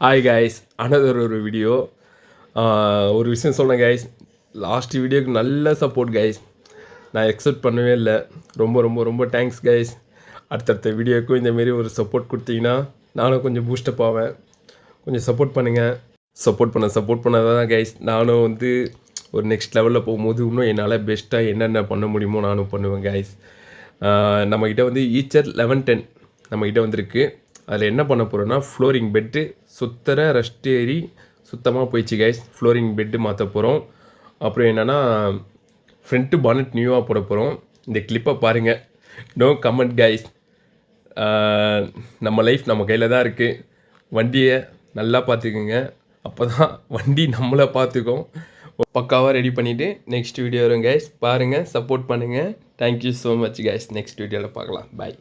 Hi guys, another ஒரு video. ஒரு விஷயம் சொல்கிறேன் கைஸ், லாஸ்ட் வீடியோக்கு நல்ல சப்போர்ட் கைஸ். நான் எக்ஸ்பெக்ட் பண்ணவே இல்லை. ரொம்ப ரொம்ப ரொம்ப தேங்க்ஸ் கைஸ். அடுத்தடுத்த வீடியோக்கும் இந்தமாரி ஒரு சப்போர்ட் கொடுத்தீங்கன்னா நானும் கொஞ்சம் பூஸ்டப் ஆவேன். கொஞ்சம் சப்போர்ட் பண்ணுங்கள். சப்போர்ட் பண்ணதான் கைஸ் நானும் வந்து ஒரு நெக்ஸ்ட் லெவலில் போகும்போது இன்னும் என்னால் பெஸ்ட்டாக என்னென்ன பண்ண முடியுமோ நானும் பண்ணுவேன் கைஸ். நம்மக்கிட்ட வந்து ஈச்சர் 1110 நம்மக்கிட்ட வந்திருக்கு. அதில் என்ன பண்ண போகிறோன்னா, ஃப்ளோரிங் பெட்டு சுத்தர ரஸ்ட் ஏறி சுத்தமாக போயிடுச்சு கைஸ். ஃப்ளோரிங் பெட்டு மாற்ற போகிறோம். அப்புறம் என்னென்னா, ஃப்ரண்ட்டு பானட் நியூவாக போட போகிறோம். இந்த கிளிப்பை பாருங்கள். No comment guys. நம்ம லைஃப் நம்ம கையில் தான் இருக்குது. வண்டியை நல்லா பார்த்துக்குங்க. அப்போ தான் வண்டி நம்மளை பார்த்துக்கும். பக்காவாக ரெடி பண்ணிவிட்டு நெக்ஸ்ட் வீடியோ வரும் கைஸ். பாருங்கள், சப்போர்ட் பண்ணுங்கள். Thank you so much guys. Next வீடியோவில் பார்க்கலாம். பாய்.